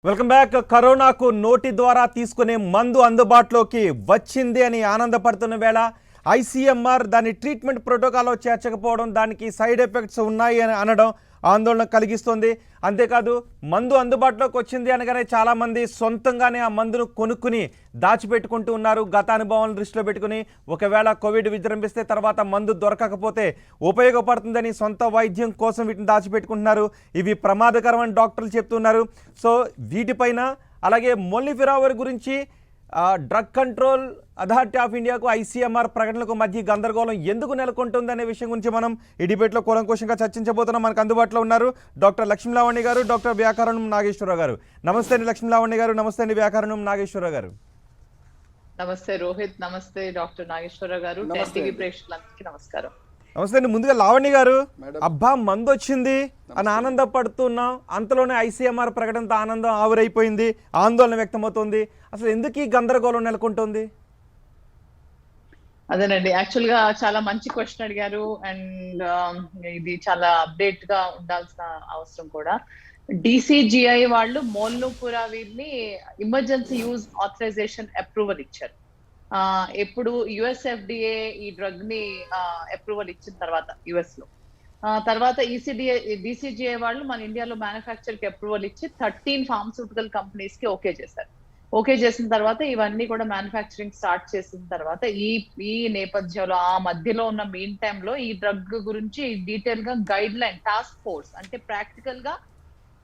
Welcome back. కరోనాకు నోటి ద్వారా తీసుకునే మందు అందుబాటులోకి వచ్చింది అని ఆనందపడుతున్న వేళ ఐసీఎంఆర్ దాని ట్రీట్మెంట్ ప్రోటోకాల్లో చేర్చకపోవడం, దానికి సైడ్ ఎఫెక్ట్స్ ఉన్నాయి అని అనడం ఆందోళన కలిగిస్తుంది. అంతేకాదు మందు అందుబాటులోకి వచ్చింది అనగానే చాలామంది సొంతంగానే ఆ మందును కొనుక్కుని దాచిపెట్టుకుంటూ ఉన్నారు. గత అనుభవాలను దృష్టిలో పెట్టుకుని ఒకవేళ కోవిడ్ విజృంభిస్తే తర్వాత మందు దొరకకపోతే ఉపయోగపడుతుందని సొంత వైద్యం కోసం వీటిని దాచిపెట్టుకుంటున్నారు. ఇవి ప్రమాదకరమని డాక్టర్లు చెప్తున్నారు. సో వీటిపైన అలాగే మొలిఫిరావర్ గురించి డ్రగ్ కంట్రోల్ అథారిటీ ఆఫ్ ఇండియాకు ఐసీఎంఆర్ ప్రకటనలకు మధ్య గందరగోళం ఎందుకు నెలకొంటుందనే విషయం గురించి మనం ఈ డిబేట్లో కూలంకోశంగా చర్చించబోతున్నాం. మనకు అందుబాటులో ఉన్నారు డాక్టర్ లక్ష్మీలావణ్య గారు, డాక్టర్ వ్యాకరణం నాగేశ్వరరావు గారు. నమస్తే అండి లక్ష్మీలావణ్య గారు. నమస్తే అండి వ్యాకరణం నాగేశ్వరరావు గారు. నమస్తే రోహిత్. నమస్తే డాక్టర్ నాగేశ్వరరావు గారు. టీవీ ప్రేక్షకులందరికీ నమస్కారం. నమస్తే అండి. ముందుగా లావణ్య గారు, అబ్బా మందు వచ్చింది అని ఆనందపడుతున్నాం, అంతలోనే ఐసీఎంఆర్ ప్రకటనతో ఆనందం ఆవిరైపోయింది, ఆందోళన వ్యక్తమవుతోంది. అసలు ఎందుకు ఈ గందరగోళం నెలకొంటుంది? అదేనండి, యాక్చువల్ గా చాలా మంచి క్వశ్చన్ అడిగారు. అండ్ ఇది చాలా అప్డేట్ గా ఉండాల్సిన అవసరం కూడా. డిసిజిఐ వాళ్ళు మోల్నుపురావిర్ ని ఎమర్జెన్సీ యూజ్ ఆథరైజేషన్ అప్రూవల్ ఇచ్చారు. ఎప్పుడు యుఎస్ఎఫ్డిఏ ఈ డ్రగ్ ని అప్రూవల్ ఇచ్చిన తర్వాత యుఎస్ లో తర్వాత డిసిజిఐ వాళ్ళు మన ఇండియాలో మ్యానుఫ్యాక్చర్ కి అప్రూవల్ ఇచ్చి 13 ఫార్మస్యూటికల్ కంపెనీస్ కి ఓకే చేశారు. ఓకే చేసిన తర్వాత ఇవన్నీ కూడా మ్యానుఫ్యాక్చరింగ్ స్టార్ట్ చేసిన తర్వాత ఈ నేపథ్యంలో ఆ మధ్యలో ఉన్న మీన్ టైమ్ లో ఈ డ్రగ్ గురించి డీటెయిల్ గా గైడ్ లైన్ టాస్క్ ఫోర్స్ అంటే ప్రాక్టికల్ గా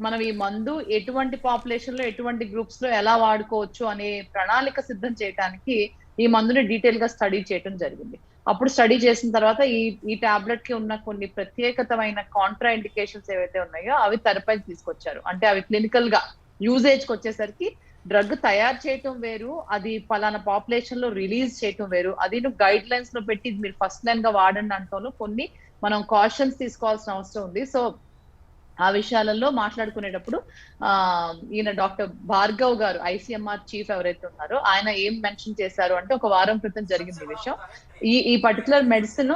మనం ఈ మందు ఎటువంటి పాపులేషన్ లో ఎటువంటి గ్రూప్స్ లో ఎలా వాడుకోవచ్చు అనే ప్రణాళిక సిద్ధం చేయడానికి ఈ మందుని డీటెయిల్ గా స్టడీ చేయడం జరిగింది. అప్పుడు స్టడీ చేసిన తర్వాత ఈ టాబ్లెట్ కి ఉన్న కొన్ని ప్రత్యేకతమైన కాంట్రా ఇండికేషన్స్ ఏవైతే ఉన్నాయో అవి తెరపై తీసుకొచ్చారు. అంటే అవి క్లినికల్ గా యూజేజ్ కి వచ్చేసరికి డ్రగ్ తయారు చేయటం వేరు, అది పలానా పాపులేషన్ లో రిలీజ్ చేయటం వేరు. అది గైడ్ లైన్స్ లో పెట్టి మీరు ఫస్ట్ లైన్ గా వాడండి అంటాను కొన్ని మనం కాషన్స్ తీసుకోవాల్సిన అవసరం ఉంది. సో ఆ విషయాలలో మాట్లాడుకునేటప్పుడు ఈయన డాక్టర్ భార్గవ్ గారు ఐసీఎంఆర్ చీఫ్ ఎవరైతే ఉన్నారో ఆయన ఏం మెన్షన్ చేశారు అంటే, ఒక వారం క్రితం జరిగింది ఈ విషయం. ఈ పర్టికులర్ మెడిసిన్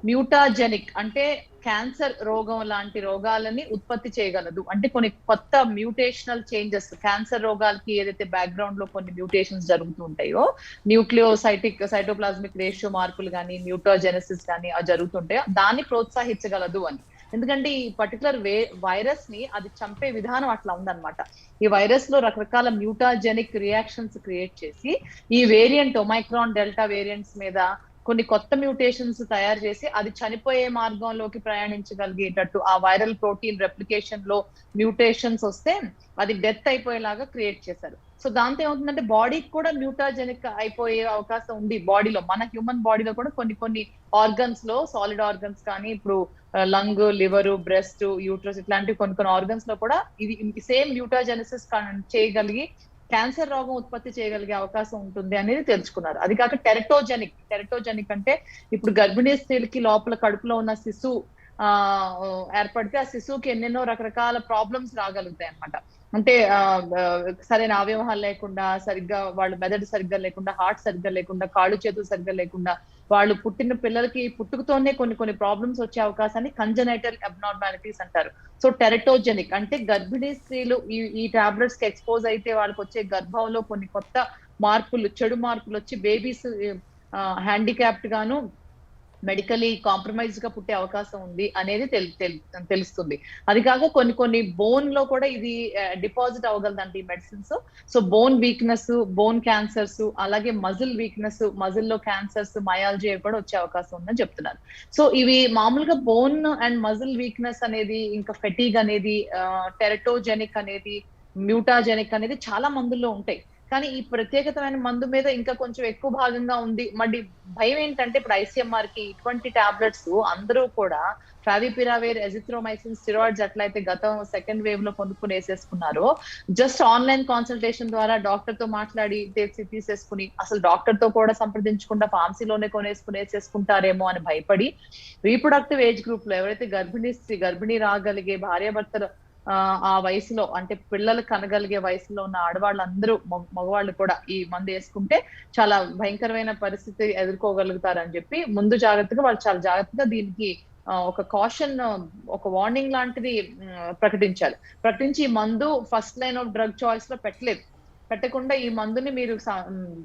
మ్యూటాజెనిక్ అంటే క్యాన్సర్ రోగం లాంటి రోగాలని ఉత్పత్తి చేయగలదు. అంటే కొన్ని కొత్త మ్యూటేషనల్ చేంజెస్ క్యాన్సర్ రోగాలకి ఏదైతే బ్యాక్గ్రౌండ్ లో కొన్ని మ్యూటేషన్స్ జరుగుతూ ఉంటాయో, సైటోప్లాస్మిక్ రేషియో మార్పులు కానీ మ్యూటాజెనసిస్ కానీ జరుగుతుంటాయో దాన్ని ప్రోత్సహించగలదు అని. ఎందుకంటే ఈ పర్టికులర్ వైరస్ ని అది చంపే విధానం అట్లా ఉందన్నమాట. ఈ వైరస్ లో రకరకాల మ్యూటాజెనిక్ రియాక్షన్స్ క్రియేట్ చేసి ఈ వేరియంట్ ఒమైక్రాన్ డెల్టా వేరియంట్స్ మీద కొన్ని కొత్త మ్యూటేషన్స్ తయారు చేసి అది చనిపోయే మార్గంలోకి ప్రయాణించగలిగేటట్టు ఆ వైరల్ ప్రోటీన్ రెప్లికేషన్ లో మ్యూటేషన్స్ వస్తే అది డెత్ అయిపోయేలాగా క్రియేట్ చేశారు. సో దాంతో ఏమవుతుందంటే బాడీకి కూడా మ్యూటాజెనిక్ అయిపోయే అవకాశం ఉంది. బాడీలో మన హ్యూమన్ బాడీలో కూడా కొన్ని ఆర్గన్స్ లో సాలిడ్ ఆర్గన్స్ కానీ ఇప్పుడు లంగ్, లివర్, బ్రెస్ట్, యూట్రస్ ఇట్లాంటి కొన్ని ఆర్గన్స్ లో కూడా ఇది సేమ్ మ్యూటాజెనిసిస్ చేయగలిగి క్యాన్సర్ రోగం ఉత్పత్తి చేయగలిగే అవకాశం ఉంటుంది అనేది తెలుసుకున్నారు. అది కాక టెరటోజెనిక్ అంటే ఇప్పుడు గర్భిణీ స్త్రీలకి లోపల కడుపులో ఉన్న శిశువు ఏర్పడితే ఆ శిశువుకి ఎన్నెన్నో రకరకాల ప్రాబ్లమ్స్ రాగలుగుతాయి అన్నమాట. అంటే సరైన అవయవాలు లేకుండా, సరిగ్గా వాళ్ళ మెదడు సరిగ్గా లేకుండా, హార్ట్ సరిగ్గా లేకుండా, కాళ్ళు చేతులు సరిగ్గా లేకుండా వాళ్ళు పుట్టిన పిల్లలకి పుట్టుకతోనే కొన్ని ప్రాబ్లమ్స్ వచ్చే అవకాశాన్ని కంజనైటల్ అబ్నార్మాలిటీస్ అంటారు. సో టెరటోజెనిక్ అంటే గర్భిణీ స్త్రీలు ఈ టాబ్లెట్స్ కి ఎక్స్పోజ్ అయితే వాళ్ళకి వచ్చే గర్భంలో కొన్ని కొత్త మార్పులు, చెడు మార్పులు వచ్చి బేబీస్ హ్యాండిక్యాప్డ్ గాను మెడికలీ కాంప్రమైజ్ గా పుట్టే అవకాశం ఉంది అనేది తెలుస్తుంది. అది కాక కొన్ని బోన్ లో కూడా ఇది డిపాజిట్ అవ్వగలదంటే ఈ medicines. So bone weakness, bone cancers, అలాగే మజిల్ వీక్నెస్, మజిల్ లో క్యాన్సర్స్, మయాలజీ కూడా వచ్చే అవకాశం ఉందని చెప్తున్నారు. సో ఇవి మామూలుగా బోన్ అండ్ మజిల్ వీక్నెస్ అనేది, ఇంకా ఫెటీగ్ అనేది, టెరటోజెనిక్ అనేది, మ్యూటాజెనిక్ అనేది చాలా మందుల్లో ఉంటాయి. కానీ ఈ ప్రత్యేకతమైన మందు మీద ఇంకా కొంచెం ఎక్కువ భాగంగా ఉంది. మరి భయం ఏంటంటే ఇప్పుడు ఐసీఎంఆర్ కి ఇటువంటి టాబ్లెట్స్ అందరూ కూడా ఫావిపిరావేర్, ఎజిథ్రోమైసిన్, స్టెరాయిడ్స్ ఎట్లయితే గతం సెకండ్ వేవ్ లో కొనుక్కుని వేసేసుకున్నారో, జస్ట్ ఆన్లైన్ కన్సల్టేషన్ ద్వారా డాక్టర్ తో మాట్లాడి తీసేసుకుని అసలు డాక్టర్ తో కూడా సంప్రదించకుండా ఫార్మసీలోనే వేసేసుకుంటారేమో అని భయపడి రీప్రొడక్టివ్ ఏజ్ గ్రూప్ లో ఎవరైతే గర్భిణీ రాగలిగే భార్యాభర్తలు ఆ వయసులో అంటే పిల్లలు కనగలిగే వయసులో ఉన్న ఆడవాళ్ళందరూ మగవాళ్ళు కూడా ఈ మందు వేసుకుంటే చాలా భయంకరమైన పరిస్థితి ఎదుర్కోగలుగుతారని చెప్పి ముందు జాగ్రత్తగా వాళ్ళు చాలా జాగ్రత్తగా దీనికి ఒక కాషన్, ఒక వార్నింగ్ లాంటిది ప్రకటించాలి. ప్రకటించి ఈ మందు first line of drug choice లో పెట్టలేదు. పెట్టకుండా ఈ మందుని మీరు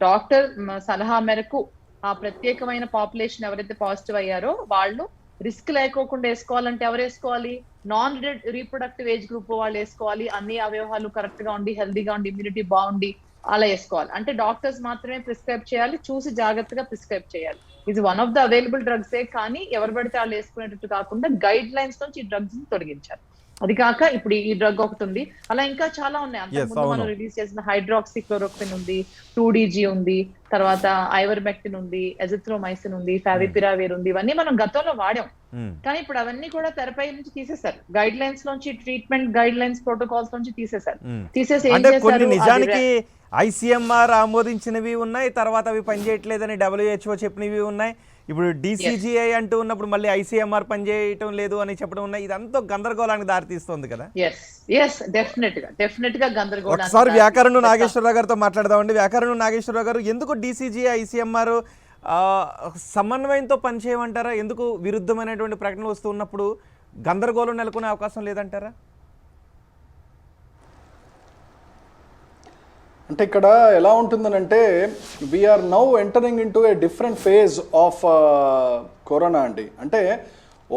డాక్టర్ సలహా మేరకు ఆ ప్రత్యేకమైన పాపులేషన్ ఎవరైతే పాజిటివ్ అయ్యారో వాళ్ళు రిస్క్ లేకోకుండా వేసుకోవాలంటే ఎవరు వేసుకోవాలి? నాన్ రీప్రొడక్టివ్ ఏజ్ గ్రూప్ వాళ్ళు వేసుకోవాలి. అన్ని అవయవాలు కరెక్ట్ గా ఉండి, హెల్దీగా ఉండి, ఇమ్యూనిటీ బాగుండి అలా వేసుకోవాలి. అంటే డాక్టర్స్ మాత్రమే ప్రిస్క్రైబ్ చేయాలి, చూసి జాగ్రత్తగా ప్రిస్క్రైబ్ చేయాలి. ఇది one of the available drugs కానీ ఎవరు పడితే వాళ్ళు వేసుకునేటట్టు కాకుండా గైడ్ లైన్స్ నుంచి ఈ డ్రగ్స్ ని తొలగించారు. అది కాక ఇప్పుడు ఈ డ్రగ్ ఒకటి ఉంది, అలా ఇంకా చాలా ఉన్నాయి. అంతకుముందు మనం రిలీజ్ చేసిన హైడ్రాక్సీ క్లోరోక్విన్ ఉంది, 2DG ఉంది, తర్వాత ఐవర్మెక్టిన్ ఉంది, ఎజిథ్రోమైసిన్ ఉంది, ఫావిపిరావిర్ ఉంది. ఇవన్నీ మనం గతంలో వాడాం. కానీ ఇప్పుడు అవన్నీ కూడా తెరపై నుంచి తీసేశారు. గైడ్ లైన్స్ నుంచి, ట్రీట్మెంట్ గైడ్ లైన్స్ ప్రోటోకాల్స్ నుంచి తీసేశారు. తీసేసి ఏం చేశారు? నిజానికి ICMR ఆమోదించినవి ఉన్నాయి, తర్వాత అవి పనిచేయట్లేదని WHO చెప్పినవి ఉన్నాయి. ఇప్పుడు DCGI అంటూ ఉన్నప్పుడు మళ్ళీ ICMR పనిచేయటం లేదు అని చెప్పడం ఉన్నాయి. ఇదంతా గందరగోళానికి దారితీస్తుంది కదా. డెఫినెట్ గా గందరగోళం. ఒకసారి వ్యాకరణ నాగేశ్వరరావు గారితో మాట్లాడదామండి. వ్యాకరణ నాగేశ్వరరావు గారు, ఎందుకు DCGI ICMR సమన్వయంతో పనిచేయమంటారా? ఎందుకు విరుద్ధమైనటువంటి ప్రకటనలు వస్తూ ఉన్నప్పుడు గందరగోళం నెలకొనే అవకాశం లేదంటారా? అంటే ఇక్కడ ఎలా ఉంటుందనంటే we are now entering in to a different phase of corona అండి. అంటే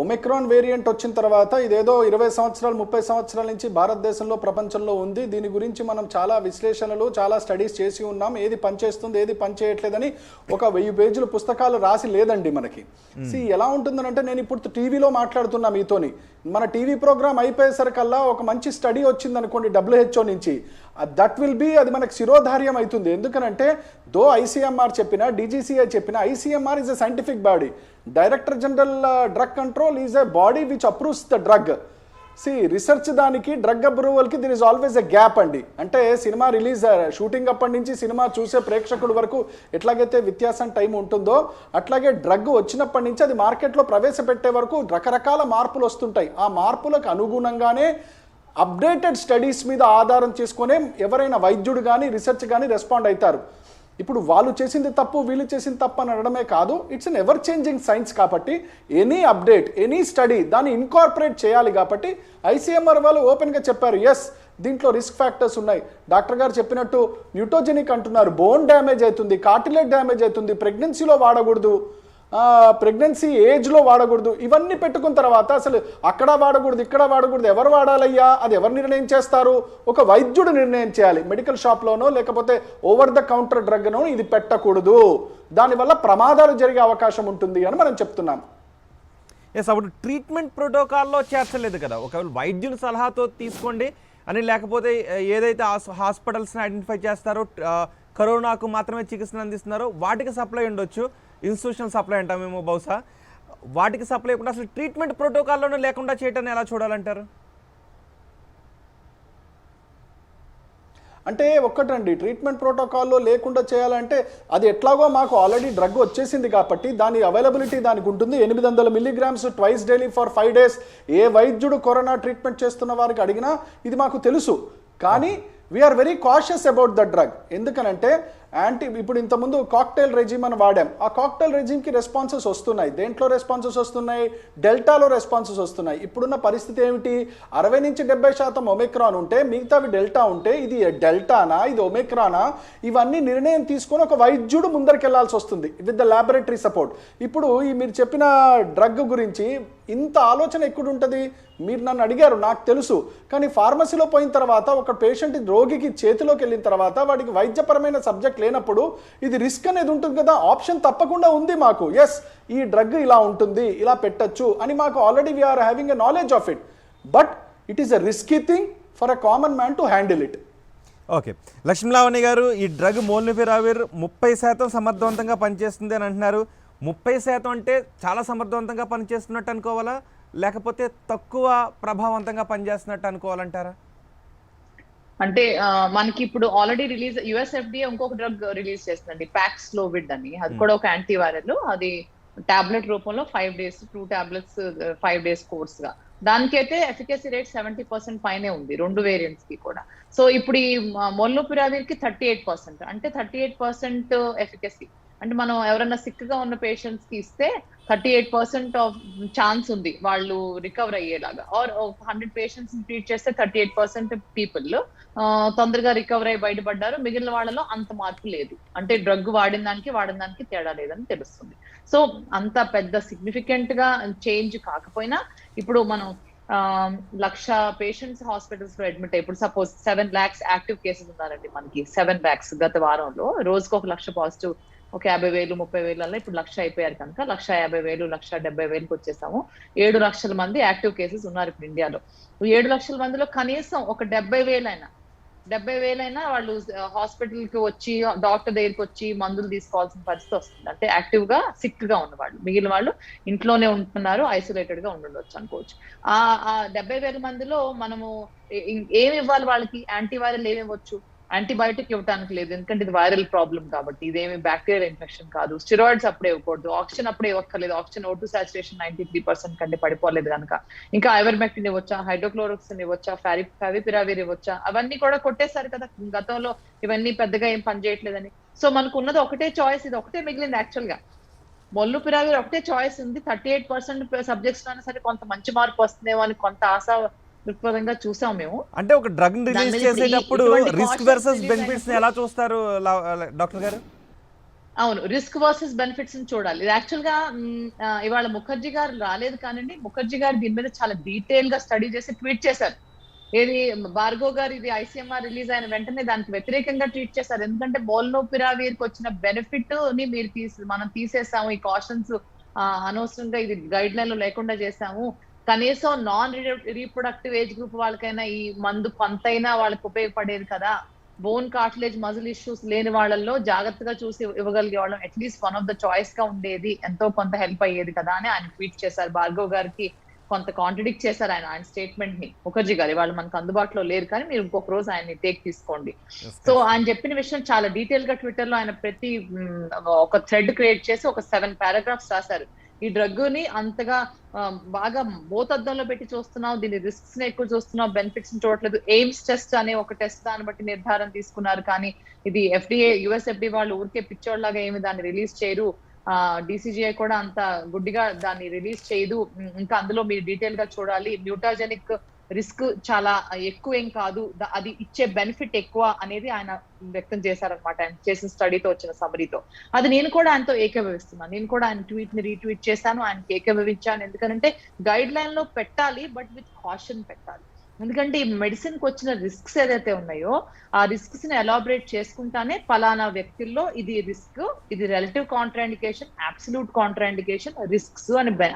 ఒమిక్రాన్ వేరియంట్ వచ్చిన తర్వాత ఇదేదో 20 సంవత్సరాలు 30 సంవత్సరాల నుంచి భారతదేశంలో ప్రపంచంలో ఉంది. దీని గురించి మనం చాలా విశ్లేషణలు, చాలా స్టడీస్ చేసి ఉన్నాం. ఏది పనిచేస్తుంది, ఏది పనిచేయట్లేదని ఒక 1000 పేజీల పుస్తకాలు రాసి లేదండి మనకి. ఎలా ఉంటుందనంటే, నేను ఇప్పుడు టీవీలో మాట్లాడుతున్నా మీతోని, మన టీవీ ప్రోగ్రామ్ అయిపోయేసరికల్లా ఒక మంచి స్టడీ వచ్చింది అనుకోండి WHO నుంచి, దట్ విల్ బి, అది మనకు శిరోధార్యం అవుతుంది. ఎందుకనంటే దో ICMR చెప్పినా, DGCI చెప్పినా, ICMR is a scientific body. Director general drug control is a body which approves the drug. Research దానికి, డ్రగ్ అప్రూవల్కి there is always a gap అండి. అంటే సినిమా రిలీజ్, షూటింగ్ అప్పటి నుంచి సినిమా చూసే ప్రేక్షకుడి వరకు ఎట్లాగైతే వ్యత్యాసం టైం ఉంటుందో, అట్లాగే డ్రగ్ వచ్చినప్పటి నుంచి అది మార్కెట్లో ప్రవేశపెట్టే వరకు రకరకాల మార్పులు వస్తుంటాయి. ఆ మార్పులకు అనుగుణంగానే అప్డేటెడ్ స్టడీస్ మీద ఆధారం చేసుకునే ఎవరైనా వైద్యుడు కానీ, రీసెర్చ్ కానీ రెస్పాండ్ అవుతారు. ఇప్పుడు వాళ్ళు చేసింది తప్పు, వీళ్ళు చేసింది తప్పు అని అనడమే కాదు, it's an ever changing science. కాబట్టి ఎనీ అప్డేట్, ఎనీ స్టడీ దాన్ని ఇన్కార్పొరేట్ చేయాలి. కాబట్టి ICMR వాళ్ళు ఓపెన్గా చెప్పారు, ఎస్ దీంట్లో రిస్క్ ఫ్యాక్టర్స్ ఉన్నాయి. డాక్టర్ గారు చెప్పినట్టు న్యూటోజెనిక్ అంటున్నారు, బోన్ డ్యామేజ్ అవుతుంది, కార్టిలేజ్ డ్యామేజ్ అవుతుంది, ప్రెగ్నెన్సీలో వాడకూడదు, ప్రెగ్నెన్సీ ఏజ్లో వాడకూడదు. ఇవన్నీ పెట్టుకున్న తర్వాత అసలు అక్కడ వాడకూడదు, ఇక్కడ వాడకూడదు, ఎవరు వాడాలయ్యా, అది ఎవరు నిర్ణయం చేస్తారు? ఒక వైద్యుడు నిర్ణయం చేయాలి. మెడికల్ షాప్లోనో లేకపోతే ఓవర్ ద కౌంటర్ డ్రగ్నో ఇది పెట్టకూడదు, దానివల్ల ప్రమాదాలు జరిగే అవకాశం ఉంటుంది అని మనం చెప్తున్నాం. అప్పుడు ట్రీట్మెంట్ ప్రోటోకాల్లో చేర్చలేదు కదా. ఒకవేళ వైద్యుని సలహాతో తీసుకోండి అని, లేకపోతే ఏదైతే హాస్పిటల్స్ని ఐడెంటిఫై చేస్తారో, కరోనాకు మాత్రమే చికిత్సను అందిస్తున్నారో వాటికి సప్లై ఉండొచ్చు, ఇన్స్టిట్యూషనల్ సప్లై అంటామేమో బహుశా. వాటికి సప్లై కూడా అసలు ట్రీట్మెంట్ ప్రోటోకాల్లోనే లేకుండా చేయటాన్ని ఎలా చూడాలంటారు? అంటే ఒక్కటండి, ట్రీట్మెంట్ ప్రోటోకాల్లో లేకుండా చేయాలంటే అది ఎట్లాగో మాకు ఆల్రెడీ డ్రగ్ వచ్చేసింది కాబట్టి దాని అవైలబిలిటీ దానికి ఉంటుంది. 800 milligrams twice daily for 5 days. ఏ వైద్యుడు కరోనా ట్రీట్మెంట్ చేస్తున్న వారికి అడిగినా ఇది మాకు తెలుసు. కానీ we are very cautious about the drug. ఎందుకనంటే ఇప్పుడు ఇంతకుముందు కాక్టైల్ రెజిమ్ అని వాడాం. ఆ కాక్టైల్ రెజిమ్కి రెస్పాన్సెస్ వస్తున్నాయి. దేంట్లో రెస్పాన్సెస్ వస్తున్నాయి? డెల్టాలో రెస్పాన్సెస్ వస్తున్నాయి. ఇప్పుడున్న పరిస్థితి ఏమిటి? 60 నుంచి 70% ఒమిక్రాన్ ఉంటే మిగతావి డెల్టా ఉంటే ఇది డెల్టానా, ఇది ఒమిక్రానా, ఇవన్నీ నిర్ణయం తీసుకొని ఒక వైద్యుడు ముందరికి వస్తుంది విత్ ద ల్యాబొరేటరీ సపోర్ట్. ఇప్పుడు ఈ మీరు చెప్పిన డ్రగ్ గురించి ఇంత ఆలోచన ఎక్కడుంటుంది? మీరు నన్ను అడిగారు, నాకు తెలుసు. కానీ ఫార్మసీలో పోయిన తర్వాత ఒక పేషెంట్ రోగికి చేతిలోకి వెళ్ళిన తర్వాత వాడికి వైద్యపరమైన సబ్జెక్ట్ లేనప్పుడు ఇది రిస్క్ అనేది ఉంటుంది కదా. ఆప్షన్ తప్పకుండా ఉంది మాకు, ఎస్ ఈ డ్రగ్ ఇలా ఉంటుంది, ఇలా పెట్టచ్చు అని మాకు already we are having a knowledge of it. But it is a risky thing for a common man to handle it. Okay, Lakshmi Lavani garu, ఈ డ్రగ్ మోల్నుపిరావిర్ 30% సమర్థవంతంగా పనిచేస్తుంది అని అంటున్నారు. 30% అంటే చాలా సమర్థవంతంగా పనిచేస్తున్నట్టు అనుకోవాలా, లేకపోతే తక్కువ ప్రభావవంతంగా పనిచేస్తున్నట్టు అనుకోవాలంటారా? అంటే మనకి ఇప్పుడు ఆల్రెడీ రిలీజ్ US FDA ఇంకొక డ్రగ్ రిలీజ్ చేస్తుందండి, పాక్స్లోవిడ్ అని. అది కూడా ఒక యాంటీవైరల్. అది టాబ్లెట్ రూపంలో 5 days 2 tablets 5 days కోర్స్ గా. దానికైతే ఎఫికసీ రేట్ 70% పైనే ఉంది 2 వేరియంట్స్ కి కూడా. సో ఇప్పుడు ఈ మొల్నుపిరావిర్ కి 38%, అంటే 38% ఎఫికసీ. అంటే మనం ఎవరైనా సిక్ గా ఉన్న పేషెంట్స్ కి ఇస్తే 38% ఆఫ్ ఛాన్స్ ఉంది వాళ్ళు రికవర్ అయ్యేలాగా. ఆర్ 100 పేషెంట్స్ ట్రీట్ చేస్తే 38% పీపుల్ తొందరగా రికవర్ అయ్యి బయటపడ్డారు. మిగిలిన వాళ్ళలో అంత మార్పు లేదు. అంటే డ్రగ్ వాడిన దానికి తేడా లేదని తెలుస్తుంది. సో అంత పెద్ద సిగ్నిఫికెంట్ గా చేంజ్ కాకపోయినా ఇప్పుడు మనం 1,00,000 పేషెంట్స్ హాస్పిటల్స్ లో అడ్మిట్ అయ్యి, ఇప్పుడు సపోజ్ 7 lakhs యాక్టివ్ కేసెస్ ఉన్నారండి మనకి. 7 lakhs గత వారంలో రోజుకు 1,00,000 పాజిటివ్, ఒక 50,000 30,000 అలా ఇప్పుడు 1,00,000 అయిపోయారు కనుక 1,50,000 1,70,000కి వచ్చేసాము. 7 లక్షల మంది యాక్టివ్ కేసెస్ ఉన్నారు ఇప్పుడు ఇండియాలో. 7 లక్షల మందిలో కనీసం ఒక 70,000 అయినా వాళ్ళు హాస్పిటల్ కి వచ్చి డాక్టర్ దగ్గరికి వచ్చి మందులు తీసుకోవాల్సిన పరిస్థితి వస్తుంది. అంటే యాక్టివ్ గా సిక్ గా ఉన్న వాళ్ళు, మిగిలిన వాళ్ళు ఇంట్లోనే ఉంటున్నారు, ఐసోలేటెడ్ గా ఉండొచ్చు అనుకోవచ్చు. ఆ 70,000 మందిలో మనము ఏమి ఇవ్వాలి వాళ్ళకి? యాంటీవైరల్ ఏమి ఇవ్వచ్చు? యాంటీబయాటిక్ ఇవ్వడానికి లేదు, ఎందుకంటే ఇది వైరల్ ప్రాబ్లం కాబట్టి. ఇదేమి బ్యాక్టీరియల్ ఇన్ఫెక్షన్ కాదు. స్టెరాయిడ్స్ అప్పుడే ఇవ్వకూడదు, ఆక్సిజన్ అప్పుడే ఇవ్వక్కర్లేదు. ఆక్సిజన్ O2 సాచురేషన్ 93% కంటే పడిపోలేదు కనుక. ఇంకా ఐవర్మెక్టిన్ ఇవ్వచ్చా, హైడ్రోక్లోరోక్సిన్ ఇవ్వచ్చా, ఫావిపిరావిర్ ఇవ్వచ్చా? అవన్నీ కూడా కొట్టేశారు కదా గతంలో. ఇవన్నీ పెద్దగా ఏం పనిచేయట్లేదని. సో మనకు ఉన్నది ఒకటే చాయిస్, ఇది ఒకటే మిగిలింది యాక్చువల్ గా. మొల్లుపిరావిర్ ఒకటే చాయిస్ ఉంది. 38% సబ్జెక్ట్స్ లోనే సరే కొంత మంచి మార్పు వస్తుందేమో అని కొంత ఆశ దృక్పథంగా చూసాం మేము. అంటే ఒక డ్రగ్ రిలీజ్ చేసేటప్పుడు రిస్క్ వర్సెస్ బెనిఫిట్స్ ఎలా చూస్తారు డాక్టర్ గారు? అవును, రిస్క్ వర్సెస్ బెనిఫిట్స్ ని చూడాలి. ఇది యాక్చువల్ గా ఇవాళ ముఖర్జీ గారు రాలేదు కానండి, ముఖర్జీ గారు దీని మీద చాలా డీటెయిల్ గా స్టడీ చేసి ట్వీట్ చేశారు. ఏది భార్గవ్ గారు ఇది ICMR రిలీజ్ అయిన వెంటనే దానికి వ్యతిరేకంగా ట్వీట్ చేశారు. ఎందుకంటే మోల్నోపిరావిర్ కి వచ్చిన బెనిఫిట్ ని మనం తీసేసాము, ఈ కాషన్స్ అనవసరంగా ఇది గైడ్ లైన్ లో లేకుండా చేసాము. కనీసం నాన్ రీప్రొడక్టివ్ ఏజ్ గ్రూప్ వాళ్ళకైనా ఈ మందు కొంతైనా వాళ్ళకి ఉపయోగపడేది కదా. బోన్ కార్టిలేజ్ మజిల్ ఇష్యూస్ లేని వాళ్ళల్లో జాగ్రత్తగా చూసి ఇవ్వగలిగే వాళ్ళం, at least one of the choice గా ఉండేది, ఎంతో కొంత హెల్ప్ అయ్యేది కదా అని ఆయన ట్వీట్ చేశారు. భార్గవ్ గారికి కొంత కాంట్రడిక్ట్ చేశారు ఆయన స్టేట్మెంట్ ని. ముఖర్జీ గారు వాళ్ళు మనకు అందుబాటులో లేరు, కానీ మీరు ఇంకొక రోజు ఆయన్ని టేక్ తీసుకోండి. సో ఆయన చెప్పిన విషయం చాలా డీటెయిల్ గా ట్విట్టర్ లో ఆయన ప్రతి ఒక థ్రెడ్ క్రియేట్ చేసి ఒక 7 paragraphs రాశారు. ఈ డ్రగ్ ని అంతగా బాగా మోతద్దంలో పెట్టి చూస్తున్నాం, దీని రిస్క్స్ ని ఎక్కువ చూస్తున్నాం, బెనిఫిట్స్ ని చూడట్లేదు. ఎయిమ్స్ టెస్ట్ అనే ఒక టెస్ట్ దాన్ని బట్టి నిర్ధారణ తీసుకున్నారు, కానీ ఇది US FDA వాళ్ళు ఊరికే పిచ్చోడ్లాగా ఏమి దాన్ని రిలీజ్ చేయరు. DCGI కూడా అంత గుడ్డిగా దాన్ని రిలీజ్ చేయదు. ఇంకా అందులో మీరు డీటెయిల్ గా చూడాలి. మ్యూటాజెనిక్ రిస్క్ చాలా ఎక్కువ ఏం కాదు, అది ఇచ్చే బెనిఫిట్ ఎక్కువ అనేది ఆయన వ్యక్తం చేశారనమాట, ఆయన చేసిన స్టడీతో వచ్చిన సమరీతో. అది నేను కూడా ఆయనతో ఏకీభవిస్తున్నాను. నేను కూడా ఆయన ట్వీట్ ని రీట్వీట్ చేశాను, ఆయనకి ఏకీభవించాను. ఎందుకంటే గైడ్ లైన్ లో పెట్టాలి, బట్ విత్ కాషన్ పెట్టాలి. ఎందుకంటే ఈ మెడిసిన్ కి వచ్చిన రిస్క్స్ ఏదైతే ఉన్నాయో ఆ రిస్క్స్ ని ఎలాబరేట్ చేసుకుంటానే పలానా వ్యక్తుల్లో ఇది రిస్క్, ఇది relative contraindication, absolute contraindication, risks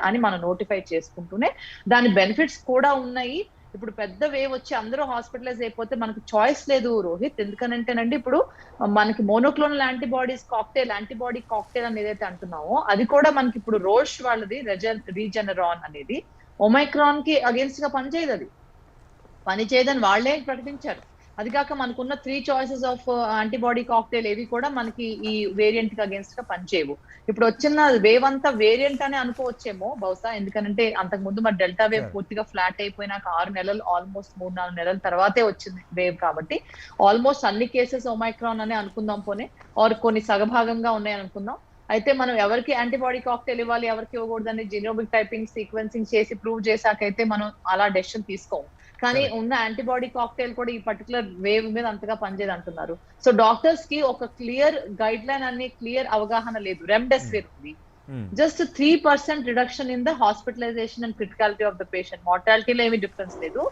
అని మనం నోటిఫై చేసుకుంటూనే దాని బెనిఫిట్స్ కూడా ఉన్నాయి. ఇప్పుడు పెద్ద వేవ్ వచ్చి అందరూ హాస్పిటలైజ్ అయిపోతే మనకు చాయిస్ లేదు రోహిత్. ఎందుకనంటేనండి ఇప్పుడు మనకి మోనోక్లోనల్ యాంటీబాడీ కాక్టైల్ అని ఏదైతే అంటున్నామో అది కూడా మనకి ఇప్పుడు రోష్ వాళ్ళది రీజెనరాన్ అనేది ఒమైక్రాన్ కి అగేన్స్ట్ గా పనిచేయదని వాళ్ళే ప్రకటించారు. అది కాక మనకున్న 3 choices ఆఫ్ యాంటీబాడీ కాక్టైల్ ఏవి కూడా మనకి ఈ వేరియంట్ కి అగేన్స్ట్ గా పనిచేయవు. ఇప్పుడు వచ్చిన వేవ్ అంతా వేరియంట్ అని అనుకోవచ్చేమో బహుశా, ఎందుకంటే అంతకు ముందు మరి డెల్టా వేవ్ పూర్తిగా ఫ్లాట్ అయిపోయినాక 6 నెలలు ఆల్మోస్ట్ 3-4 నెలల తర్వాతే వచ్చింది వేవ్. కాబట్టి ఆల్మోస్ట్ అన్ని కేసెస్ ఒమైక్రాన్ అనే అనుకుందాం, పోనీ ఆర్ కొన్ని సగభాగంగా ఉన్నాయి అనుకుందాం. అయితే మనం ఎవరికి యాంటీబాడీ కాక్టైల్ ఇవ్వాలి, ఎవరికి ఇవ్వకూడదని జీనోమిక్ టైపింగ్ సీక్వెన్సింగ్ చేసి ప్రూవ్ చేశాకైతే మనం అలా డెసిషన్ తీసుకోము. కానీ ఉన్న యాంటీబాడీ కాక్టైల్ కూడా ఈ పర్టికులర్ వేవ్ మీద అంతగా పనిచేయదు అంటున్నారు. సో డాక్టర్స్ కి ఒక క్లియర్ గైడ్ లైన్ అనే క్లియర్ అవగాహన లేదు. రెమ్డెసివిర్ ఉంది, just 3% reduction in the hospitalisation and criticality of the patient. మార్టాలిటీలో ఏమీ డిఫరెన్స్ లేదు.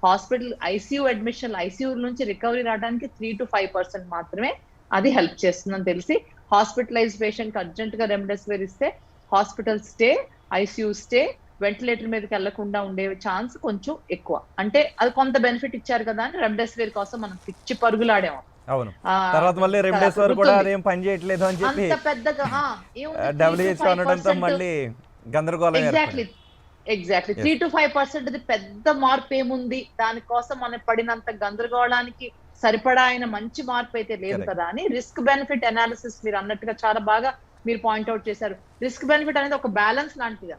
హాస్పిటల్ ఐసీయూ నుంచి రికవరీ రావడానికి 3 to 5% మాత్రమే అది హెల్ప్ చేస్తుందని తెలిసి హాస్పిటలైజ్ పేషెంట్ అర్జెంట్ గా రెమ్డెసివిర్ ఇస్తే hospital stay, ICU stay, ventilator మీదకి వెళ్లకుండా ఉండే ఛాన్స్ కొంచెం ఎక్కువ. అంటే అది కొంత బెనిఫిట్ ఇచ్చారు కదా అని రెమ్డెసివిర్ కోసం మనం పిచ్చి పరుగులాడాము. అవును, తర్వాత మళ్ళీ రెమ్డెసివిర్ కూడా అదేం పని చేయట్లేదు అని చెప్పి అంత పెద్దగా WHO అనడంతో మళ్ళీ గందరగోళం. ఎగ్జాక్ట్లీ 3 to 5% ఇది పెద్ద మార్పు ఏముంది, దానికోసం మనం పడినంత గందరగోళానికి సరిపడా అయిన మంచి మార్పు అయితే లేదు కదా అని రిస్క్ బెనిఫిట్ అనాలిసిస్ మీరు అన్నట్టుగా చాలా బాగా మీరు పాయింట్అవుట్ చేశారు. రిస్క్ బెనిఫిట్ అనేది ఒక బ్యాలెన్స్ లాంటిది.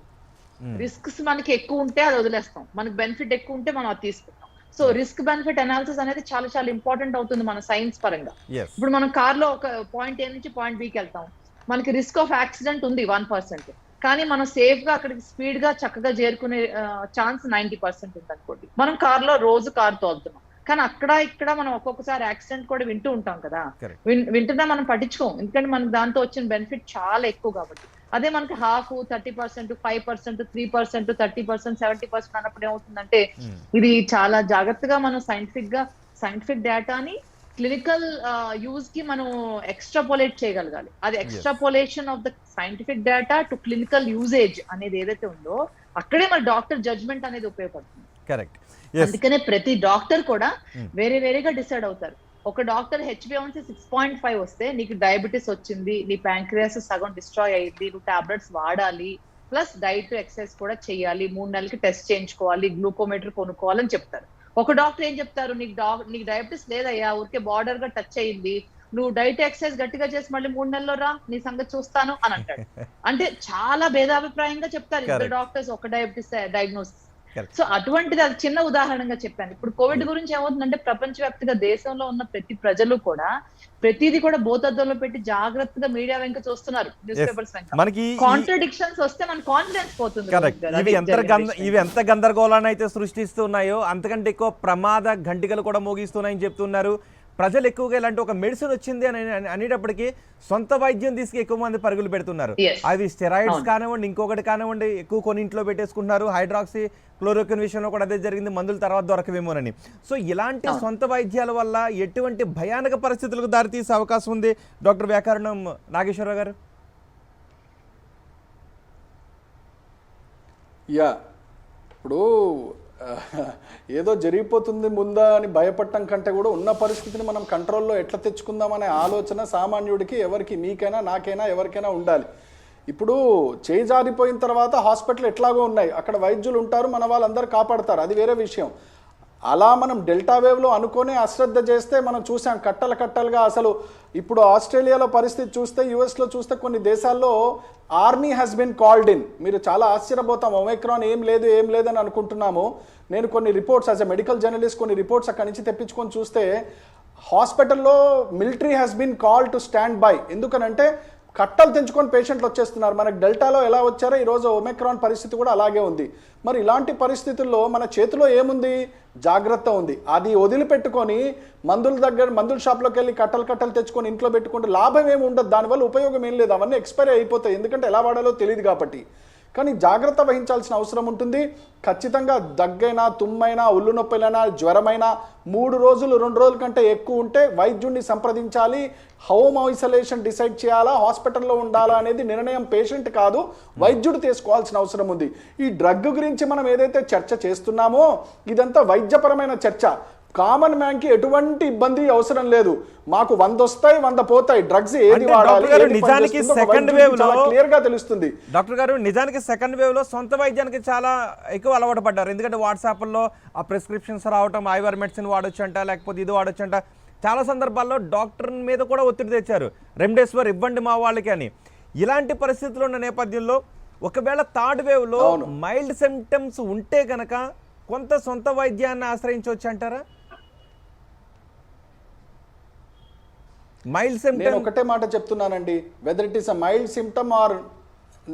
రిస్క్స్ మనకి ఎక్కువ ఉంటే అది వదిలేస్తాం, మనకి బెనిఫిట్ ఎక్కువ ఉంటే మనం అది తీసుకుంటాం. సో రిస్క్ బెనిఫిట్ అనాలిసిస్ అనేది చాలా చాలా ఇంపార్టెంట్ అవుతుంది మన సైన్స్ పరంగా. ఇప్పుడు మనం కార్ లో ఒక పాయింట్ A నుంచి పాయింట్ B కి వెళ్తాం, మనకి రిస్క్ ఆఫ్ యాక్సిడెంట్ ఉంది 1%, కానీ మనం సేఫ్ గా అక్కడికి స్పీడ్ గా చక్కగా చేరుకునే ఛాన్స్ 90% ఉంది అనుకోండి. మనం రోజు కార్ తోలుతున్నాం, కానీ అక్కడ ఇక్కడ మనం ఒక్కొక్కసారి యాక్సిడెంట్ కూడా వింటూ ఉంటాం కదా. వింటున్నా మనం పట్టించుకోం, ఎందుకంటే మనకు దాంతో వచ్చిన బెనిఫిట్ చాలా ఎక్కువ కాబట్టి. అదే మనకి 30%, 5%, 3%, 30%, 70% అన్నప్పుడు ఏమవుతుందంటే ఇది చాలా జాగ్రత్తగా మనం సైంటిఫిక్ డేటాని క్లినికల్ యూజ్ కి మనం ఎక్స్ట్రాపోలేట్ చేయగలగాలి. అది extrapolation of the scientific data to clinical usage అనేది ఏదైతే ఉందో అక్కడే మన డాక్టర్ జడ్జ్మెంట్ అనేది ఉపయోగపడుతుంది. కరెక్ట్. అందుకనే ప్రతి డాక్టర్ కూడా వేరేగా డిసైడ్ అవుతారు. ఒక డాక్టర్ HbA1c 6.5 వస్తే నీకు డయాబెటీస్ వచ్చింది, నీ ప్యాంక్రియాస్ సగం డిస్ట్రాయ్ అయ్యింది, నువ్వు టాబ్లెట్స్ వాడాలి, ప్లస్ డైట్ ఎక్సర్సైజ్ కూడా చేయాలి, 3 నెలలకి టెస్ట్ చేయించుకోవాలి, గ్లూకోమీటర్ కొనుక్కోవాలని చెప్తారు. ఒక డాక్టర్ ఏం చెప్తారు, నీకు డయాబెటీస్ లేదయ్యా, ఊరికే బార్డర్ గా టచ్ అయ్యింది, నువ్వు డైట్ ఎక్సర్సైజ్ గట్టిగా చేసి మళ్ళీ 3 నెలల్లో రా, నీ సంగతి చూస్తాను అని అంటాడు. అంటే చాలా భేదాభిప్రాయంగా చెప్తారు ఇద్దరు డాక్టర్స్ ఒక డయాబెటీస్ డయాగ్నోసిస్. సో అటువంటిది అది చిన్న ఉదాహరణగా చెప్పాను. ఇప్పుడు కోవిడ్ గురించి ఏమవుతుందంటే ప్రపంచవ్యాప్తంగా దేశంలో ఉన్న ప్రతి ప్రజలు కూడా ప్రతిదీ కూడా బోతద్దంలో పెట్టి జాగ్రత్తగా మీడియా వెంక చూస్తున్నారు, న్యూస్ పేపర్స్ వెంక. మనకి కాంట్రడిక్షన్స్ వస్తే మన కాన్ఫిడెన్స్ పోతుంది. ఇవి ఎంత గందరగోళాన్ని అయితే సృష్టిస్తున్నాయో అంతకంటే ఎక్కువ ప్రమాద ఘంటికలు కూడా మోగిస్తున్నాయని చెప్తున్నారు. ప్రజలు ఎక్కువగా ఇలాంటి ఒక మెడిసిన్ వచ్చింది అని అనేటప్పటికీ సొంత వైద్యం తీసుకు ఎక్కువ మంది పరుగులు పెడుతున్నారు. అవి స్టెరాయిడ్స్ కానివ్వండి, ఇంకొకటి కానివ్వండి, ఎక్కువ కొన్ని ఇంట్లో పెట్టేసుకుంటున్నారు. హైడ్రాక్సీ క్లోరోక్విన్ విషయంలో కూడా అదే జరిగింది, మందుల తర్వాత దొరకవేమోనని. సో ఇలాంటి సొంత వైద్యాల వల్ల ఎటువంటి భయానక పరిస్థితులకు దారితీసే అవకాశం ఉంది డాక్టర్ వ్యాకరణం నాగేశ్వరరావు గారు? ఇప్పుడు ఏదో జరిగిపోతుంది ముందా అని భయపడటం కంటే కూడా ఉన్న పరిస్థితిని మనం కంట్రోల్లో ఎట్లా తెచ్చుకుందామనే ఆలోచన సామాన్యుడికి, ఎవరికి, మీకైనా నాకైనా ఎవరికైనా ఉండాలి. ఇప్పుడు చేయి జారిపోయిన తర్వాత హాస్పిటల్ ఎట్లాగో ఉన్నాయి, అక్కడ వైద్యులు ఉంటారు, మన వాళ్ళందరూ కాపాడతారు, అది వేరే విషయం. అలా మనం డెల్టా వేవ్లో అనుకునే అశ్రద్ధ చేస్తే మనం చూసాం కట్టలుగా. అసలు ఇప్పుడు ఆస్ట్రేలియాలో పరిస్థితి చూస్తే, యుఎస్లో చూస్తే, కొన్ని దేశాల్లో army has been called in. మీరు చాలా ఆశ్చర్యపోతాం, ఒమైక్రాన్ ఏం లేదు అని అనుకుంటున్నాము. నేను కొన్ని reports as a medical journalist కొన్ని రిపోర్ట్స్ అక్కడి నుంచి తెప్పించుకొని చూస్తే హాస్పిటల్లో military has been called to stand by. ఎందుకనంటే కట్టలు తెంచుకొని పేషెంట్లు వచ్చేస్తున్నారు. మనకు డెల్టాలో ఎలా వచ్చారో ఈరోజు ఒమైక్రాన్ పరిస్థితి కూడా అలాగే ఉంది. మరి ఇలాంటి పరిస్థితుల్లో మన చేతిలో ఏముంది? జాగ్రత్త ఉంది. అది వదిలిపెట్టుకొని మందుల షాప్లోకి వెళ్ళి కట్టలు తెచ్చుకొని ఇంట్లో పెట్టుకుంటే లాభం ఏమి ఉండదు, దానివల్ల ఉపయోగం ఏం లేదు. అవన్నీ ఎక్స్పైరీ అయిపోతాయి, ఎందుకంటే ఎలా వాడాలో తెలియదు కాబట్టి. కానీ జాగ్రత్త వహించాల్సిన అవసరం ఉంటుంది. ఖచ్చితంగా దగ్గైనా, తుమ్మైనా, ఒళ్ళు నొప్పిలైనా, జ్వరమైనా 3 రోజులు 2 రోజుల కంటే ఎక్కువ ఉంటే వైద్యుడిని సంప్రదించాలి. హోమ్ ఐసోలేషన్ డిసైడ్ చేయాలా, హాస్పిటల్లో ఉండాలా అనేది నిర్ణయం పేషెంట్ కాదు, వైద్యుడు తీసుకోవాల్సిన అవసరం ఉంది. ఈ డ్రగ్ గురించి మనం ఏదైతే చర్చ చేస్తున్నామో ఇదంతా వైద్యపరమైన చర్చ. కామన్ మ్యాన్ కి ఎటువంటి ఇబ్బంది అవసరం లేదు. మాకు 100 వస్తాయి 100 పోతాయి, డ్రగ్స్ ఏది వాడాలి నిజానికి సెకండ్ వేవ్ లో క్లియర్ గా తెలుస్తుంది. డాక్టర్ గారు, నిజానికి సెకండ్ వేవ్ లో సొంత వైద్యానికి చాలా ఎక్కువ అలవాటు పడ్డారు. ఎందుకంటే వాట్సాప్ లో ఆ ప్రిస్క్రిప్షన్స్ రావటం, ఐవర్ మెడిసిన్ వాడొచ్చంట, లేకపోతే ఇది వాడొచ్చంట. చాలా సందర్భాల్లో డాక్టర్ మీద కూడా ఒత్తిడి తెచ్చారు, రెమ్డెసివిర్ ఇవ్వండి మా వాళ్ళకి అని. ఇలాంటి పరిస్థితులు ఉన్న నేపథ్యంలో ఒకవేళ థర్డ్ వేవ్ లో మైల్డ్ సిమ్టమ్స్ ఉంటే గనక కొంత సొంత వైద్యాన్ని ఆశ్రయించవచ్చు అంటారా? మైల్డ్ సిమ్టమ్, నేను ఒకటే మాట చెప్తున్నానండి, whether it is a mild symptom or,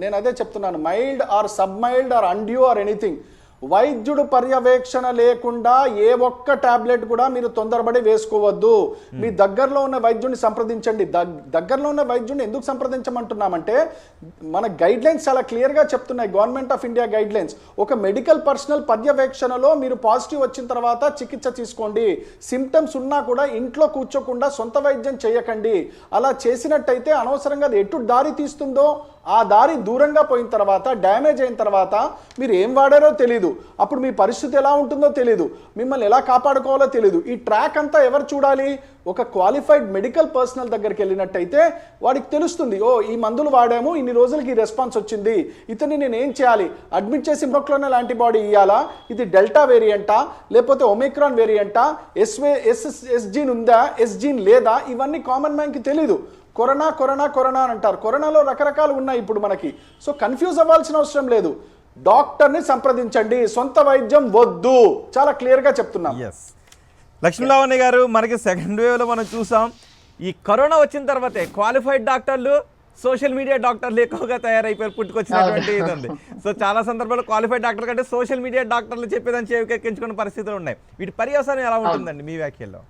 నేను అదే చెప్తున్నాను, mild or sub mild or undue or anything, వైద్యుడు పర్యవేక్షణ లేకుండా ఏ ఒక్క టాబ్లెట్ కూడా మీరు తొందరపడి వేసుకోవద్దు. మీ దగ్గరలో ఉన్న వైద్యుడిని సంప్రదించండి. దగ్గరలో ఉన్న వైద్యుడిని ఎందుకు సంప్రదించమంటున్నామంటే మన గైడ్ లైన్స్ చాలా క్లియర్గా చెప్తున్నాయి, government of India guide lines. ఒక మెడికల్ పర్సనల్ పర్యవేక్షణలో మీరు పాజిటివ్ వచ్చిన తర్వాత చికిత్స తీసుకోండి. సిమ్టమ్స్ ఉన్నా కూడా ఇంట్లో కూర్చోకుండా సొంత వైద్యం చేయకండి. అలా చేసినట్టయితే అనవసరంగా అది ఎటు దారి తీస్తుందో ఆ దారి దూరంగా పోయిన తర్వాత, డ్యామేజ్ అయిన తర్వాత మీరు ఏం వాడారో తెలీదు, అప్పుడు మీ పరిస్థితి ఎలా ఉంటుందో తెలీదు, మిమ్మల్ని ఎలా కాపాడుకోవాలో తెలీదు. ఈ ట్రాక్ అంతా ఎవరు చూడాలి? ఒక క్వాలిఫైడ్ మెడికల్ పర్సనల్ దగ్గరికి వెళ్ళినట్టయితే వాడికి తెలుస్తుంది, ఓ ఈ మందులు వాడాము, ఇన్ని రోజులకి ఈ రెస్పాన్స్ వచ్చింది, ఇతన్ని నేను ఏం చేయాలి? అడ్మిట్ చేసి మోనోక్లోనల్ యాంటీబాడీ ఇవ్వాలా? ఇది డెల్టా వేరియంటా, లేకపోతే ఒమిక్రాన్ వేరియంటా, ఎస్ జీన్ ఉందా, ఎస్ జీన్ లేదా? ఇవన్నీ కామన్ మ్యాన్కి తెలీదు. కరోనా అని అంటారు, కరోనాలో రకరకాలు ఉన్నాయి ఇప్పుడు మనకి. సో కన్ఫ్యూజ్ అవ్వాల్సిన అవసరం లేదు, డాక్టర్ని సంప్రదించండి, సొంత వైద్యం వద్దు, చాలా క్లియర్గా చెప్తున్నాం. లక్ష్మీలావణ్య గారు, మనకి సెకండ్ వేవ్లో మనం చూసాం, ఈ కరోనా వచ్చిన తర్వాతే క్వాలిఫైడ్ డాక్టర్లు సోషల్ మీడియా డాక్టర్లు ఎక్కువగా తయారైపోయారు, పుట్టుకొచ్చినటువంటి ఇది ఉంది. సో చాలా సందర్భాల్లో క్వాలిఫైడ్ డాక్టర్ కంటే సోషల్ మీడియా డాక్టర్లు చెప్పేదాన్ని చెవికెక్కించుకునే పరిస్థితులు ఉన్నాయి. వీటి పర్యవసానం ఎలా ఉంటుందండి మీ వ్యాఖ్యల్లో?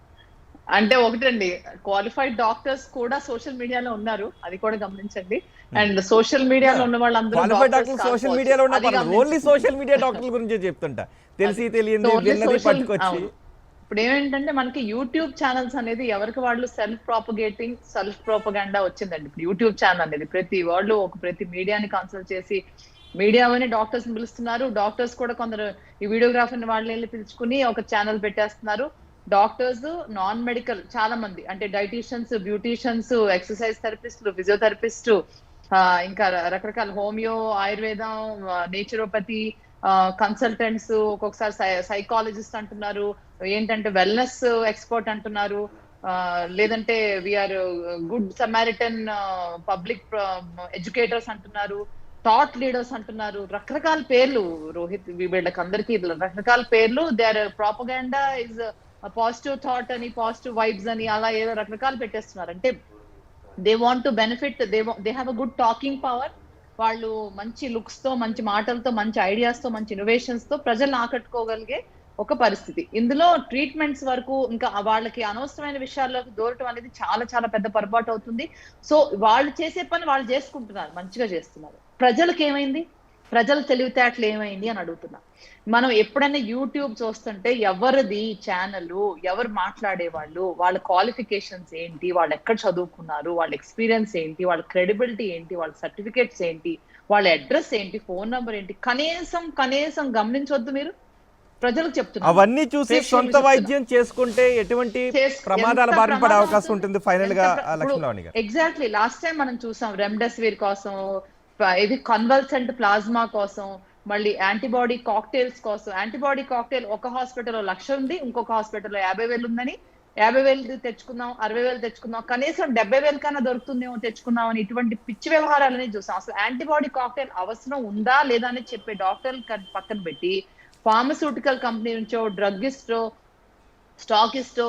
అంటే ఒకటండి, క్వాలిఫైడ్ డాక్టర్స్ కూడా సోషల్ మీడియాలో ఉన్నారు, అది కూడా గమనించండి. అండ్ సోషల్ మీడియాలో ఉన్న వాళ్ళందరూ క్వాలిఫైడ్ డాక్టర్లు సోషల్ మీడియాలో ఉన్న ఓన్లీ సోషల్ మీడియా డాక్టర్ల గురించి చెప్తుంటా, తెలిసి తెలియని విన్నది పట్టుకొచ్చి. ఇప్పుడు ఏమేంటంటే మనకి యూట్యూబ్ ఛానల్స్ అనేది ఎవరికి వాళ్ళు సెల్ఫ్ ప్రాపగేటింగ్, సెల్ఫ్ ప్రోపగాండా వచ్చిందండి. ఇప్పుడు యూట్యూబ్ ఛానల్ అనేది ప్రతి వాళ్ళు ప్రతి మీడియాని కన్సల్ట్ చేసి మీడియాని డాక్టర్స్ పిలుస్తున్నారు. డాక్టర్స్ కూడా కొందరు ఈ వీడియోగ్రాఫర్ని వాళ్ళు వెళ్ళి పిలుచుకుని ఒక ఛానల్ పెట్టేస్తున్నారు. డాక్టర్స్, నాన్ మెడికల్ చాలా మంది, అంటే డైటీషియన్స్, బ్యూటీషియన్స్, ఎక్సర్సైజ్ థెరపిస్టులు, ఫిజియోథెరపిస్ట్, ఇంకా రకరకాల హోమియో, ఆయుర్వేదం, నేచురోపతి కన్సల్టెంట్స్, ఒక్కొక్కసారి సైకాలజిస్ట్ అంటున్నారు, ఏంటంటే వెల్నెస్ ఎక్స్పర్ట్ అంటున్నారు, లేదంటే we are good samaritan public educators అంటున్నారు, థాట్ లీడర్స్ అంటున్నారు, రకరకాల పేర్లు. రోహిత్, వీళ్ళకి అందరికీ రకరకాల పేర్లు. They are propaganda is positive thought అని, పాజిటివ్ వైబ్స్ అని, అలా ఏదో రకరకాలు పెట్టేస్తున్నారు. అంటే they want to benefit, they have a good talking power. వాళ్ళు మంచి లుక్స్ తో, మంచి మాటలతో, మంచి ఐడియాస్ తో, మంచి ఇన్నోవేషన్స్ తో ప్రజలను ఆకట్టుకోగలిగే ఒక పరిస్థితి. ఇందులో ట్రీట్మెంట్స్ వరకు ఇంకా వాళ్ళకి అనవసరమైన విషయాల్లోకి దూరటం అనేది చాలా చాలా పెద్ద పొరపాటు అవుతుంది. సో వాళ్ళు చేసే పని వాళ్ళు చేసుకుంటున్నారు, మంచిగా చేస్తున్నారు. ప్రజలకు ఏమైంది, ప్రజల తెలివితేటలు ఏమైంది అని అడుగుతున్నా. మనం ఎప్పుడైనా యూట్యూబ్ చూస్తుంటే ఎవరిది ఛానల్, ఎవరు మాట్లాడేవాళ్ళు, వాళ్ళ క్వాలిఫికేషన్స్ ఏంటి, వాళ్ళు ఎక్కడ చదువుకున్నారు, వాళ్ళ ఎక్స్పీరియన్స్ ఏంటి, వాళ్ళ క్రెడిబిలిటీ ఏంటి, వాళ్ళ సర్టిఫికేట్స్ ఏంటి, వాళ్ళ అడ్రస్ ఏంటి, ఫోన్ నంబర్ ఏంటి, కనీసం గమనించొద్దు మీరు. ప్రజలకు చెప్తున్నారు. అవన్నీ చూసి సొంత వైద్యం చేసుకుంటే ఎటువంటి ప్రమాదాల బారిన పడే అవకాశం ఉంటుంది ఫైనల్ గా లక్ష్మీలావణి గారు? ఎగ్జాక్ట్లీ, లాస్ట్ టైం మనం చూసాం రెమ్డెసివిర్ కోసం, ఇది కన్వల్సెంట్ ప్లాస్మా కోసం, మళ్ళీ యాంటీబాడీ కాక్టైల్స్ కోసం. యాంటీబాడీ కాక్టైల్ ఒక హాస్పిటల్లో 1,00,000 ఉంది, ఇంకొక హాస్పిటల్లో 50,000 ఉందని, 50,000 తెచ్చుకుందాం, 60,000 తెచ్చుకుందాం, కనీసం 70,000 కన్నా దొరుకుతుందేమో తెచ్చుకుందాం అని ఇటువంటి పిచ్చి వ్యవహారాలని చూసాం. అసలు యాంటీబాడీ కాక్టైల్ అవసరం ఉందా లేదా అని చెప్పే డాక్టర్లు పక్కన పెట్టి ఫార్మస్యూటికల్ కంపెనీ నుంచో, డ్రగ్గిస్టో, స్టాకిస్టో,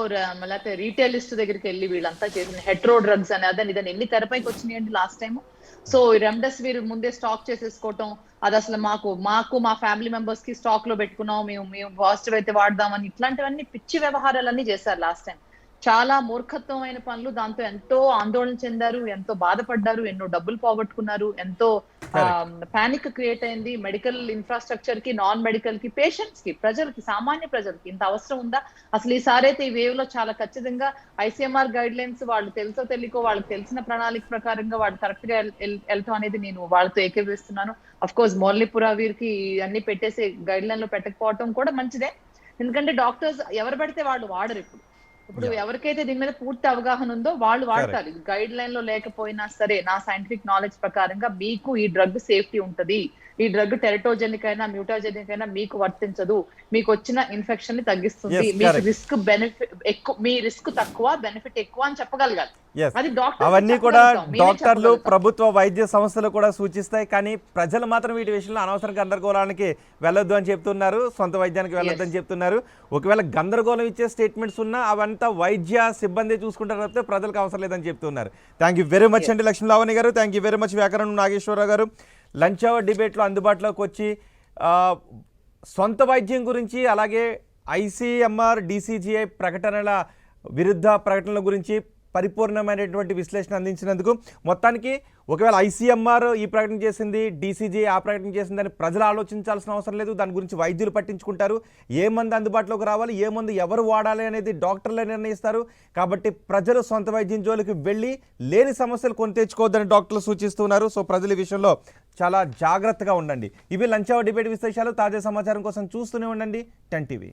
లేకపోతే రీటైలిస్ట్ దగ్గరికి వెళ్ళి వీళ్ళంతా చేసిన హెట్రో డ్రగ్స్ అని అదని ఇదని ఎన్ని తెరపైకి వచ్చినాయండి లాస్ట్ టైం. సో రెమ్డెసివిర్ ముందే స్టాక్ చేసేసుకోవటం, అది అసలు మాకు మా ఫ్యామిలీ మెంబర్స్ కి స్టాక్ లో పెట్టుకున్నాం, మేము పాజిటివ్ అయితే వాడదామని, ఇట్లాంటివన్నీ పిచ్చి వ్యవహారాలన్నీ చేశారు లాస్ట్ టైం. చాలా మూర్ఖత్వమైన పనులు. దాంతో ఎంతో ఆందోళన చెందారు, ఎంతో బాధపడ్డారు, ఎన్నో డబ్బులు పోగొట్టుకున్నారు, ఎంతో పానిక్ క్రియేట్ అయింది మెడికల్ ఇన్ఫ్రాస్ట్రక్చర్ కి, నాన్ మెడికల్ కి, పేషెంట్స్ కి, ప్రజలకి, సామాన్య ప్రజలకి. ఇంత అవసరం ఉందా అసలు? ఈసారి అయితే ఈ వేవ్ లో చాలా ఖచ్చితంగా ICMR గైడ్ లైన్స్ వాళ్ళు తెలుసో తెలియకో వాళ్ళకి తెలిసిన ప్రణాళిక ప్రకారంగా వాళ్ళు కరెక్ట్ గా వెళ్తాం అనేది నేను వాళ్ళతో ఏకీభవిస్తున్నాను. అఫ్ కోర్స్ మురళీపురావీర్ కి అన్ని పెట్టేసి గైడ్ లైన్ లో పెట్టకపోవటం కూడా మంచిదే, ఎందుకంటే డాక్టర్స్ ఎవరు పెడితే వాళ్ళు వాడరు. ఇప్పుడు ఎవరికైతే దీని మీద పూర్తి అవగాహన ఉందో వాళ్ళు వాడతారు. గైడ్ లైన్ లో లేకపోయినా సరే, నా సైంటిఫిక్ నాలెడ్జ్ ప్రకారంగా మీకు ఈ డ్రగ్ సేఫ్టీ ఉంటది, ఈ డ్రగ్ టెరటోజెనిక్ అయినా మ్యూటాజెనిక్ అయినా మీకు వర్తించదు, మీకు వచ్చిన ఇన్ఫెక్షన్ ని తగ్గిస్తుంది, మీకు రిస్క్ బెనిఫిట్ ఎక్కువ, మీ రిస్క్ తక్కువ బెనిఫిట్ ఎక్కువ అని చెప్పగలగాలి. అది అవన్నీ కూడా డాక్టర్లు, ప్రభుత్వ వైద్య సంస్థలు కూడా సూచిస్తాయి. కానీ ప్రజలు మాత్రం వీటి విషయంలో అనవసర గందరగోళానికి వెళ్ళొద్దు అని చెప్తున్నారు, సొంత వైద్యానికి వెళ్ళొద్దు అని చెప్తున్నారు. ఒకవేళ గందరగోళం ఇచ్చే స్టేట్మెంట్స్ ఉన్నా అవంతా వైద్య సిబ్బంది చూసుకుంటారు తప్పితే ప్రజలకు అవసరం లేదని చెప్తున్నారు. థ్యాంక్ యూ వెరీ మచ్ అండి లక్ష్మీలావణి గారు. థ్యాంక్ యూ వెరీ మచ్ వ్యాకరణం నాగేశ్వరరావు గారు. లంచ్ అవర్ డిబేట్లో అందుబాటులోకి వచ్చి సొంత వైద్యం గురించి, అలాగే ICMR, DCGI ప్రకటనల విరుద్ధ ప్రకటనల గురించి పరిపూర్ణమైనటువంటి విశ్లేషణ అందించినందుకు. మొత్తానికి ఒకవేళ ICMR ఈ ప్రకటన చేసింది, DCGI ఆ ప్రకటన చేసిందని ప్రజలు ఆలోచించాల్సిన అవసరం లేదు. దాని గురించి వైద్యులు పట్టించుకుంటారు. ఏ మందు అందుబాటులోకి రావాలి, ఏ మందు ఎవరు వాడాలి అనేది డాక్టర్లే నిర్ణయిస్తారు. కాబట్టి ప్రజలు సొంత వైద్యం జోలికి వెళ్ళి లేని సమస్యలు కొని తెచ్చుకోవద్దని డాక్టర్లు సూచిస్తున్నారు. సో ప్రజలు ఈ విషయంలో చాలా జాగ్రత్తగా ఉండండి. ఇవి లంచ్ అవర్ డిబేట్ విశేషాలు. తాజా సమాచారం కోసం చూస్తూనే ఉండండి 10 TV.